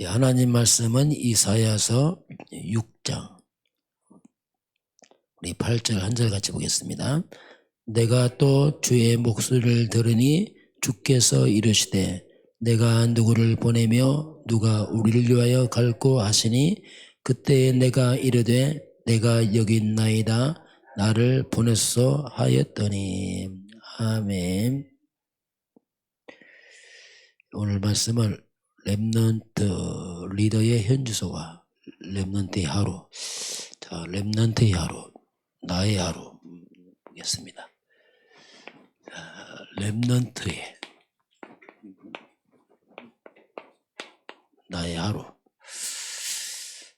하나님 말씀은 이사야서 6장 우리 8절 한 절 같이 보겠습니다. 내가 또 주의 목소리를 들으니 주께서 이르시되 내가 누구를 보내며 누가 우리를 위하여 갈고 하시니 그때에 내가 이르되 내가 여기 있나이다 나를 보냈소 하였더니. 아멘. 오늘 말씀을 렘넌트 리더의 현주소와 렘넌트의 하루, 자, 렘넌트의 하루, 나의 하루 보겠습니다. 렘넌트의 나의 하루.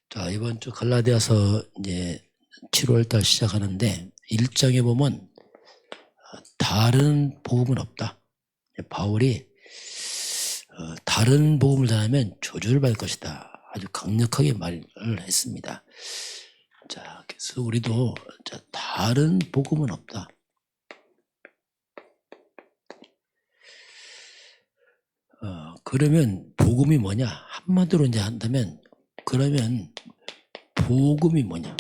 자, 이번 주 갈라디아서 이제 7월달 시작하는데 1장에 보면 다른 복음은 없다. 바울이 다른 복음을 전하면 저주를 받을 것이다. 아주 강력하게 말을 했습니다. 자, 그래서 우리도 다른 복음은 없다. 그러면 복음이 뭐냐? 한마디로 이제 한다면 그러면 복음이 뭐냐?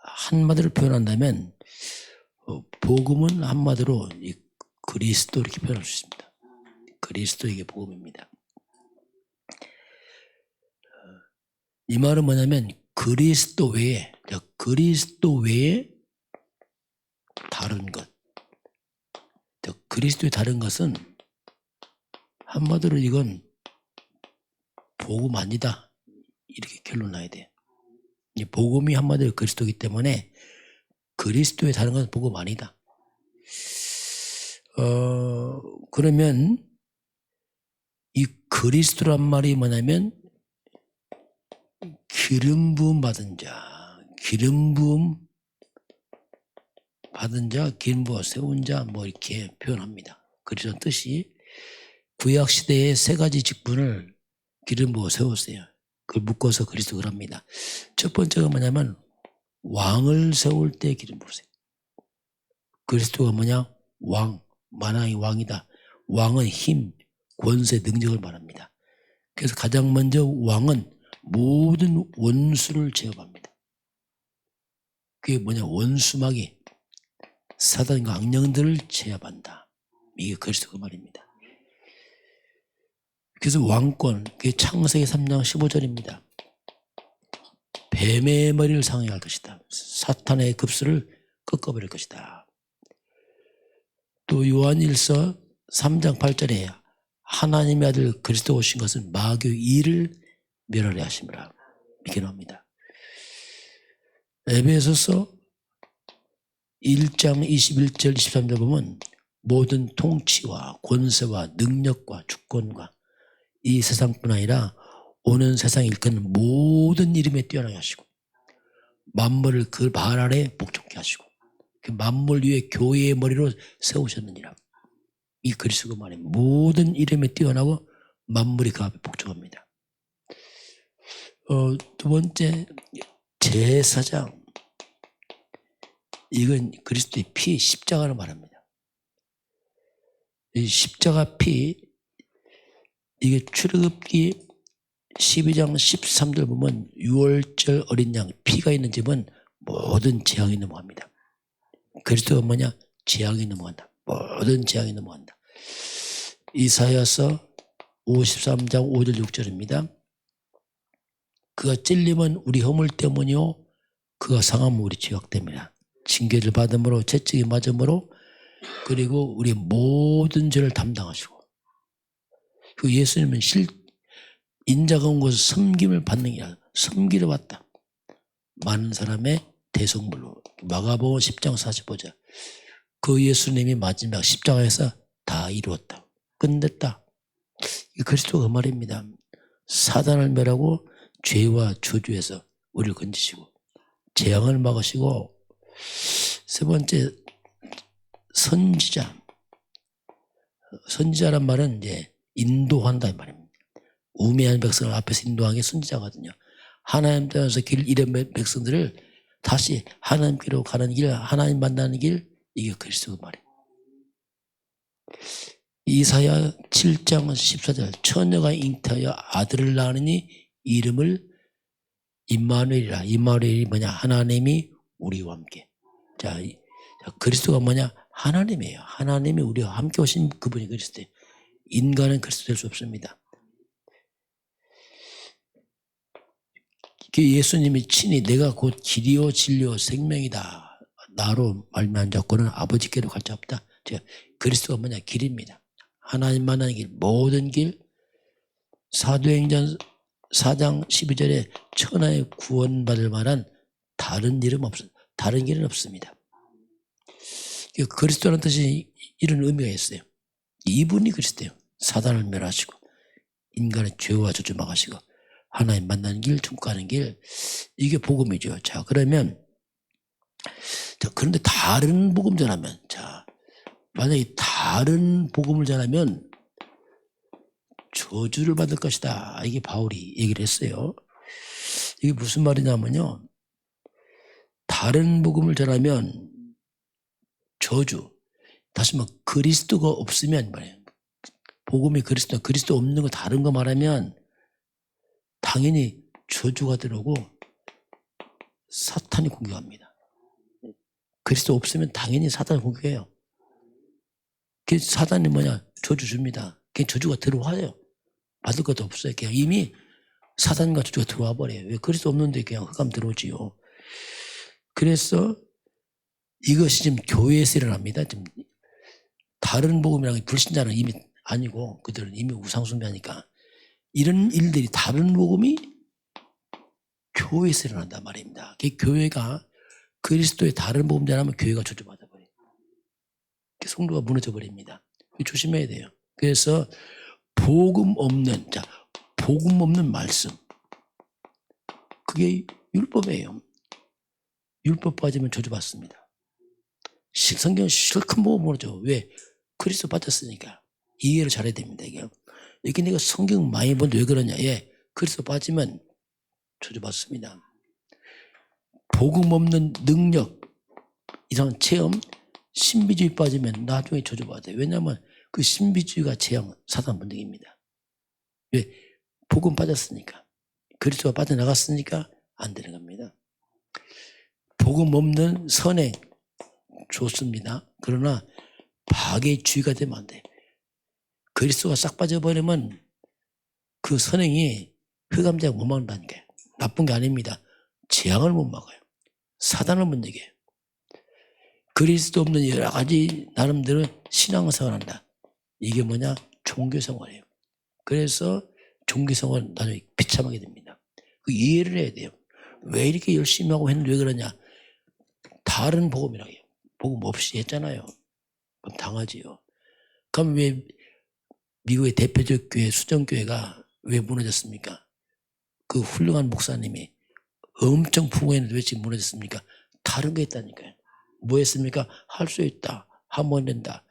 한마디로 표현한다면 복음은 한마디로 이 그리스도 이렇게 표현할 수 있습니다. 그리스도 이게 복음입니다. 이 말은 뭐냐면 그리스도 외에 다른 것. 그리스도의 다른 것은 한마디로 이건 복음 아니다. 이렇게 결론 나야 돼. 이 복음이 한마디로 그리스도이기 때문에 그리스도의 다른 것은 복음 아니다. 그러면 이 그리스도란 말이 뭐냐면 기름 부음 받은 자, 기름 부음 받은 자, 기름 부어 세운 자 뭐 이렇게 표현합니다. 그래서 뜻이 구약 시대의 세 가지 직분을 기름 부어 세웠어요. 그걸 묶어서 그리스도 그럽니다. 첫 번째가 뭐냐면 왕을 세울 때 기름 부으세요. 그리스도가 뭐냐? 왕, 만왕의 왕이다. 왕은 힘, 권세, 능력을 말합니다. 그래서 가장 먼저 왕은 모든 원수를 제압합니다. 그게 뭐냐? 원수마귀, 사단과 악령들을 제압한다. 이게 그리스도 그 말입니다. 그래서 왕권, 그게 창세기 3장 15절입니다. 뱀의 머리를 상해할 것이다. 사탄의 급수를 꺾어버릴 것이다. 또 요한일서 3장 8절에 하나님의 아들 그리스도 오신 것은 마귀의 일을 멸하려 하심이라 이렇게 나옵니다. 에베소서 1장 21절 23절 보면 모든 통치와 권세와 능력과 주권과 이 세상뿐 아니라 오는 세상에 일컫는 모든 이름에 뛰어나게 하시고 만물을 그 발 아래 복종케 하시고 그 만물 위에 교회의 머리로 세우셨느니라. 이 그리스도 말에 모든 이름에 뛰어나고 만물이 그 앞에 복종합니다. 두 번째 제사장, 이건 그리스도의 피, 십자가를 말합니다. 이 십자가 피, 이게 출애굽기 12장 13절 보면 6월절 어린 양 피가 있는 집은 모든 재앙이 넘어갑니다. 그리스도가 뭐냐? 재앙이 넘어간다. 모든 재앙이 넘어간다. 이사야서 53장 5절 6절입니다. 그가 찔림은 우리 허물 때문이요 그가 상함은 우리 죄악 때문이라. 징계를 받음으로 채찍이 맞음으로 그리고 우리 모든 죄를 담당하시고 그 예수님은 인자가 온 것을 섬김을 받는 게 아니라 섬기러 왔다. 많은 사람의 대성물로 마가복음 10장 45절 그 예수님이 마지막 십자가에서 다 이루었다. 끝냈다. 이 그리스도가 그 말입니다. 사단을 멸하고 죄와 저주에서 우리를 건지시고 재앙을 막으시고 세 번째 선지자란 말은 이제 인도한다 이 말입니다. 우매한 백성을 앞에서 인도하는 게 선지자거든요. 하나님 따라서 길 잃은 백성들을 다시 하나님께로 가는 길, 하나님 만나는 길, 이게 그리스도 말이에요. 이사야 7장 14절 처녀가 잉태하여 아들을 낳으니 이름을 임마누엘이라. 임마누엘이 뭐냐? 하나님이 우리와 함께. 자, 그리스도가 뭐냐? 하나님이에요. 하나님이 우리와 함께 오신 그분이 그리스도예요. 인간은 그리스도 될 수 없습니다. 예수님이 친히 내가 곧 길이요 진리요 생명이다. 나로 말미암은 자고는 아버지께로 갈 자 없다. 제가 그리스도가 뭐냐? 길입니다. 하나님 만나는 길, 모든 길. 사도행전 4장 12절에 천하의 구원받을 만한 다른 길은 없습니다. 그리스도라는 뜻이 이런 의미가 있어요. 이분이 그리스도예요. 사단을 멸하시고 인간의 죄와 저주 막으시고 하나님 만나는 길, 천국 가는 길, 이게 복음이죠. 자, 그러면 그런데 다른 복음 전하면, 자, 만약에 다른 복음을 전하면 저주를 받을 것이다. 이게 바울이 얘기를 했어요. 이게 무슨 말이냐면요, 다른 복음을 전하면 저주, 다시 말해 그리스도가 없으면 말이에요. 복음이 그리스도 없는 거 다른 거 말하면 당연히 저주가 들어오고 사탄이 공격합니다. 그리스도 없으면 당연히 사탄이 공격해요. 그 사탄이 뭐냐? 저주 줍니다. 그 저주가 들어와요. 받을 것도 없어요. 그냥 이미 사탄과 저주가 들어와 버려요. 왜? 그리스도 없는데 그냥 흑암 들어오지요. 그래서 이것이 지금 교회에서 일어납니다. 지금 다른 복음이랑 불신자는 이미 아니고 그들은 이미 우상숭배하니까 이런 일들이 다른 복음이 교회에서 일어난단 말입니다. 그 교회가 그리스도의 다른 복음 전하면 교회가 저주받아버려요. 성도가 무너져 버립니다. 조심해야 돼요. 그래서 복음 없는 말씀, 그게 율법이에요. 율법 빠지면 저주받습니다. 성경 실컷 보고 모르죠. 왜? 그리스도 빠졌으니까. 이해를 잘해야 됩니다. 이게 내가 성경 많이 보는데 왜 그러냐? 예, 그리스도 빠지면 저주받습니다. 복음 없는 능력, 이상한 체험, 신비주의 빠지면 나중에 저주받아요. 왜냐하면 그 신비주의가 재앙, 사단 본능입니다. 왜? 복음 빠졌으니까. 그리스도가 빠져나갔으니까 안 되는 겁니다. 복음 없는 선행 좋습니다. 그러나 파괴주의가 되면 안 돼요. 그리스도가 싹 빠져버리면 그 선행이 흑암자가 못 막는다니까요. 나쁜 게 아닙니다. 재앙을 못 막아요. 사단을 못 이겨요. 그리스도 없는 여러 가지 나름대로 신앙생활을 한다. 이게 뭐냐? 종교생활이에요. 그래서 종교생활은 나중에 비참하게 됩니다. 그 이해를 해야 돼요. 왜 이렇게 열심히 하고 했는데 왜 그러냐? 다른 복음이라고 해요. 복음 없이 했잖아요. 그럼 당하지요. 그럼 왜 미국의 대표적 교회 수정교회가 왜 무너졌습니까? 그 훌륭한 목사님이 엄청 풍부했는데 왜 지금 무너졌습니까? 다른 게 있다니까요. 뭐 했습니까? 할 수 있다. 하면 된다.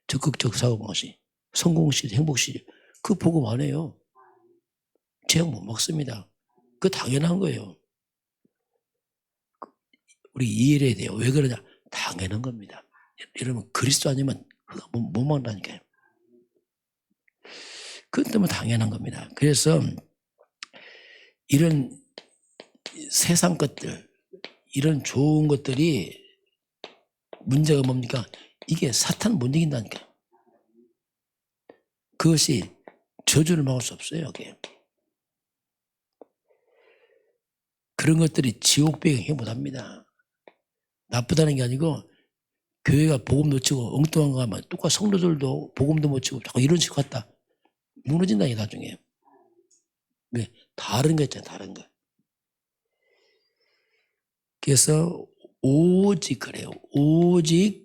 적극적 사고방식, 성공시, 행복시, 그 복음 안 해요. 재앙 못 먹습니다. 그거 당연한 거예요. 우리 이해를 해야 돼요. 왜 그러냐? 당연한 겁니다. 여러분 그리스도 아니면 못 먹는다니까요. 그것 때문에 당연한 겁니다. 그래서 이런 세상 것들, 이런 좋은 것들이 문제가 뭡니까? 이게 사탄을 못 이긴다니까요. 그것이 저주를 막을 수 없어요. 이게. 그런 것들이 지옥 배경해 못합니다. 나쁘다는 게 아니고 교회가 복음 놓치고 엉뚱한 거 하면 똑같이 성도들도 복음도 못 치고 자꾸 이런 식으로 갔다. 무너진다 이게 나중에. 왜? 다른 거 있잖아요. 다른 거. 그래서 오직 그래요. 오직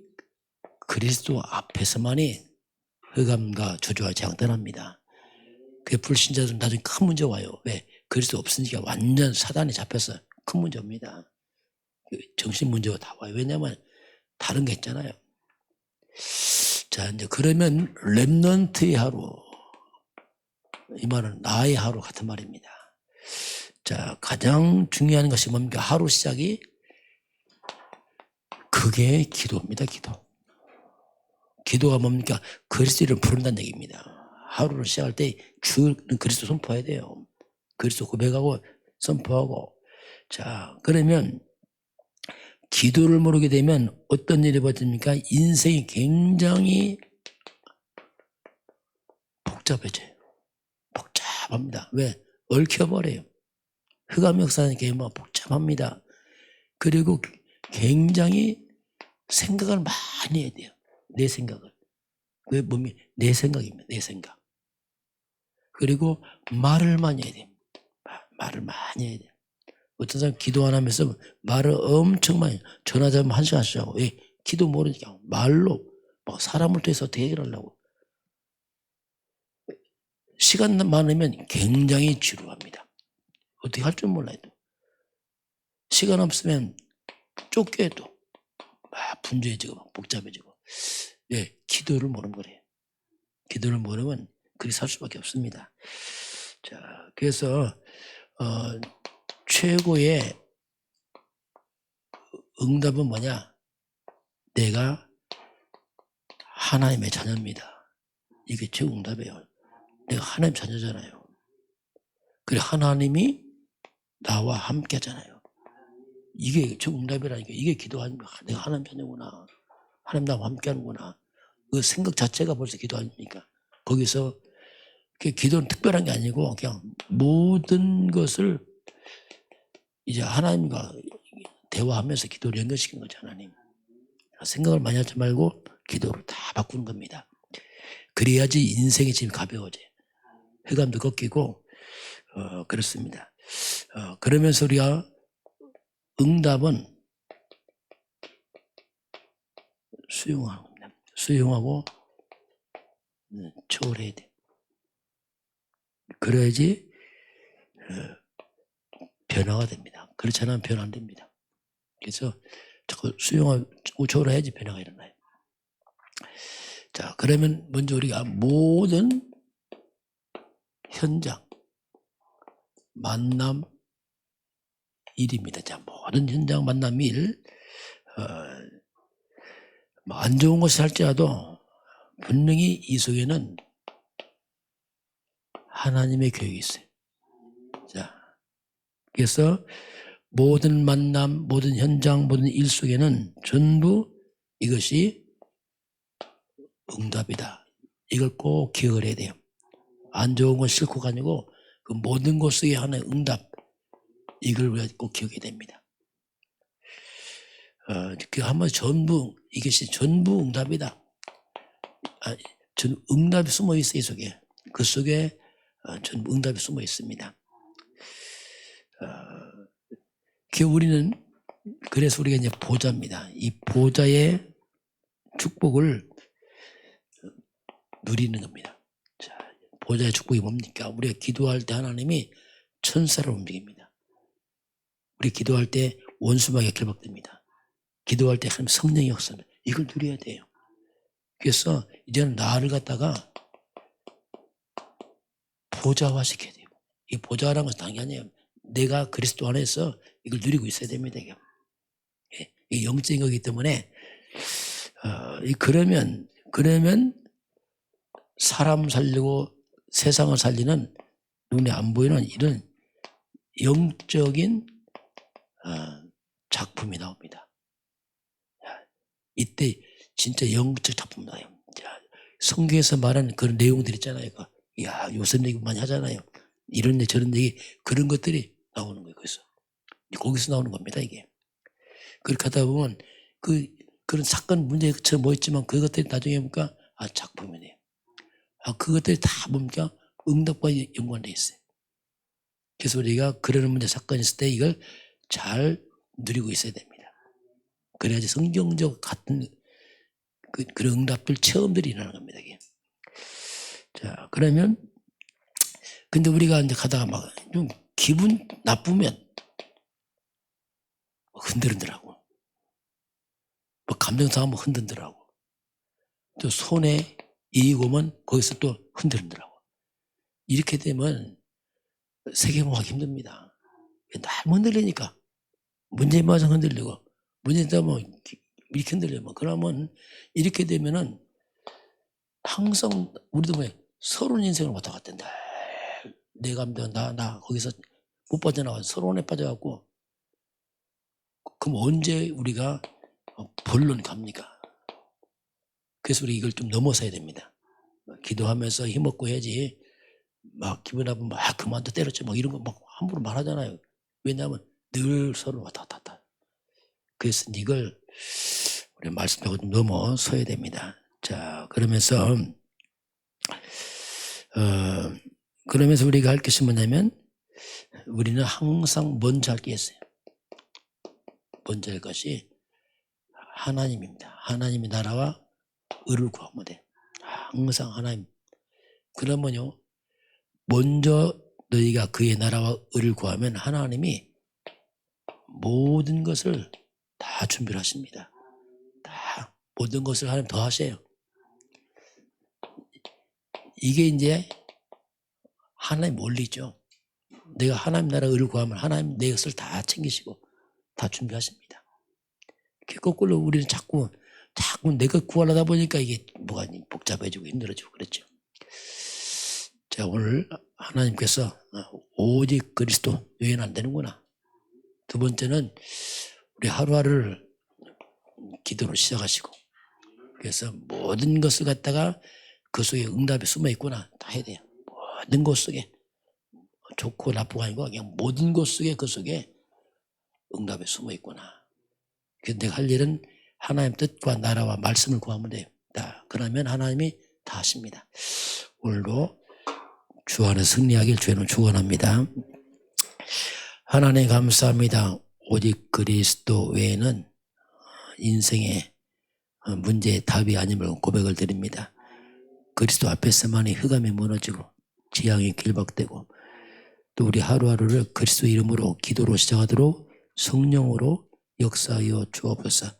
그리스도 앞에서만이 흑암과 저주와 재앙 떠납니다. 그 불신자들은 나중에 큰 문제 와요. 왜? 그리스도 없으니까 완전 사단에 잡혀서 큰 문제 옵니다. 정신 문제가 다 와요. 왜냐하면 다른 게 있잖아요. 자, 이제 그러면 렘넌트의 하루, 이 말은 나의 하루 같은 말입니다. 자, 가장 중요한 것이 뭡니까? 하루 시작이 그게 기도입니다. 기도가 뭡니까? 그리스도를 부른다는 얘기입니다. 하루를 시작할 때 주는 그리스도 선포해야 돼요. 그리스도 고백하고 선포하고. 자, 그러면 기도를 모르게 되면 어떤 일이 벌어집니까? 인생이 굉장히 복잡해져요. 복잡합니다. 왜? 얽혀버려요. 흑암 역사니까 뭐 복잡합니다. 그리고 굉장히 생각을 많이 해야 돼요. 내 생각을. 왜 몸이 내 생각입니다. 내 생각. 그리고 말을 많이 해야 돼요. 말을 많이 해야 돼요. 어떤 사람 기도 안 하면서 말을 엄청 많이 전화 잡으면 1시간씩 하고 왜? 기도 모르니까 말로 막 사람을 통해서 어떻게 해결하려고. 시간 많으면 굉장히 지루합니다. 어떻게 할 줄 몰라요. 시간 없으면 쫓겨도 막 분주해지고 막 복잡해지고. 예, 기도를 모르는 거래요. 기도를 모르면 그리 살 수밖에 없습니다. 자, 그래서 최고의 응답은 뭐냐? 내가 하나님의 자녀입니다. 이게 최고 응답이에요. 내가 하나님 자녀잖아요. 그래 하나님이 나와 함께 하잖아요. 이게 최고 응답이라니까. 이게 기도 아닙니까? 내가 하나님 자녀구나. 하나님 나와 함께 하는구나. 그 생각 자체가 벌써 기도 아닙니까? 거기서 기도는 특별한 게 아니고 그냥 모든 것을 이제 하나님과 대화하면서 기도를 연결시키는 거죠. 하나님. 생각을 많이 하지 말고 기도로 다 바꾸는 겁니다. 그래야지 인생이 지금 가벼워져요. 흑암도 꺾이고 그렇습니다. 그러면서 우리가 응답은 수용하는 겁니다. 수용하고 초월해야 돼. 그래야지 변화가 됩니다. 그렇지 않으면 변화 안 됩니다. 그래서 자꾸 수용하고 초월해야지 변화가 일어나요. 자, 그러면 먼저 우리가 모든 현장, 만남, 일입니다. 자, 모든 현장, 만남, 일, 안 좋은 것을 할지라도 분명히 이 속에는 하나님의 계획이 있어요. 자, 그래서 모든 만남, 모든 현장, 모든 일 속에는 전부 이것이 응답이다. 이걸 꼭 기억을 해야 돼요. 안 좋은 건 싫고가 아니고 그 모든 것 속에 하나의 응답, 이걸 우리가 꼭 기억해야 됩니다. 그 한번 전부, 이것이 전부 응답이다. 전 응답이 숨어 있어요, 이 속에. 그 속에 전부 응답이 숨어 있습니다. 우리는 그래서 우리가 이제 보좌입니다. 이 보좌의 축복을 누리는 겁니다. 자, 보좌의 축복이 뭡니까? 우리가 기도할 때 하나님이 천사를 움직입니다. 우리 기도할 때 원수마귀가 결박됩니다. 기도할 때 하나님 성령이 역사합니다. 이걸 누려야 돼요. 그래서 이제는 나를 갖다가 보좌화 시켜야 돼요. 이 보좌라는 것은 당연히 내가 그리스도 안에서 이걸 누리고 있어야 됩니다. 이게 영적인 거기 때문에 그러면 사람 살리고 세상을 살리는 눈에 안 보이는 이런 영적인 작품이 나옵니다. 이때 진짜 영적 작품 나요. 성경에서 말하는 그런 내용들 있잖아요. 야, 요새 얘기 많이 하잖아요. 이런 얘기 저런 얘기 그런 것들이 나오는 거예요. 거기서 나오는 겁니다. 이게. 그렇게 하다 보면 그런 사건 문제처럼 뭐 있지만 그것들이 나중에 보니까 작품이네요. 그것들이 다 뭡니까? 응답과 연관되어 있어요. 그래서 우리가 그런 문제 사건이 있을 때 이걸 잘 누리고 있어야 됩니다. 그래야지 성경적 같은 그런 응답들 체험들이 일어나는 겁니다. 이게. 자, 그러면 근데 우리가 이제 가다가 막 좀 기분 나쁘면 흔들흔들하고 뭐 감정 상하면 흔들흔들하고 또 손에 이익 오면 거기서 또 흔들흔들하고 이렇게 되면 세계공하기 힘듭니다. 너무 흔들리니까 문제에 맞아 흔들리고 문제다 뭐 이렇게 흔들리면 그러면 이렇게 되면은 항상 우리도 왜 서론 인생을 왔다 갔다 한다. 내 감정 나 거기서 못 빠져나와 서론에 빠져갖고 그럼 언제 우리가 본론 갑니까? 그래서 우리 이걸 좀 넘어서야 됩니다. 기도하면서 힘없고 해야지 막 기분 나쁘면 막 그만둬 때렸지 막 이런 거 막 함부로 말하잖아요. 왜냐하면 늘 서로 왔다 갔다. 그래서 이걸 우리 말씀하고 좀 넘어서야 됩니다. 자, 그러면서 우리가 할 것이 뭐냐면 우리는 항상 먼저 할 게 있어요. 먼저 할 것이 하나님입니다. 하나님의 나라와 의를 구하면 돼. 항상 하나님. 그러면요, 먼저 너희가 그의 나라와 의를 구하면 하나님이 모든 것을 다 준비를 하십니다. 다 모든 것을 하나님 더 하세요. 이게 이제 하나님 원리죠. 내가 하나님 나라 의를 구하면 하나님 내 것을 다 챙기시고 다 준비하십니다. 거꾸로 우리는 자꾸 내가 구하려다 보니까 이게 뭐가 복잡해지고 힘들어지고 그랬죠. 자, 오늘 하나님께서 오직 그리스도 외에는 안 되는구나. 두 번째는 우리 하루하루를 기도로 시작하시고 그래서 모든 것을 갖다가 그 속에 응답이 숨어 있구나 다 해야 돼요. 모든 것 속에 좋고 나쁘고 아니고 그냥 모든 것 속에 그 속에 응답이 숨어 있구나. 그래서 내가 할 일은 하나님 뜻과 나라와 말씀을 구하면 돼요. 그러면 하나님이 다 하십니다. 오늘도 주 안에 승리하길 주의는 축원합니다. 하나님 감사합니다. 오직 그리스도 외에는 인생의 문제의 답이 아님을 고백을 드립니다. 그리스도 앞에서만이 흑암이 무너지고 지향이 길박되고 또 우리 하루하루를 그리스도 이름으로 기도로 시작하도록 성령으로 역사하여 주옵소서.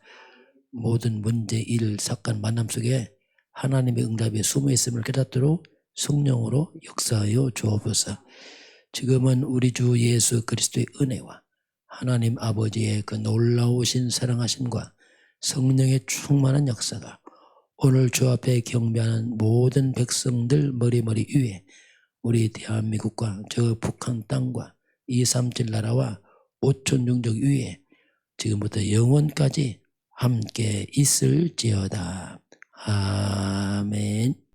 모든 문제, 일, 사건, 만남 속에 하나님의 응답이 숨어 있음을 깨닫도록 성령으로 역사하여 주옵소서. 지금은 우리 주 예수 그리스도의 은혜와 하나님 아버지의 그 놀라우신 사랑하심과 성령의 충만한 역사가 오늘 주 앞에 경배하는 모든 백성들 머리머리 위에 우리 대한민국과 저 북한 땅과 237 나라와 5천 종족 위에 지금부터 영원까지 함께 있을지어다. 아멘.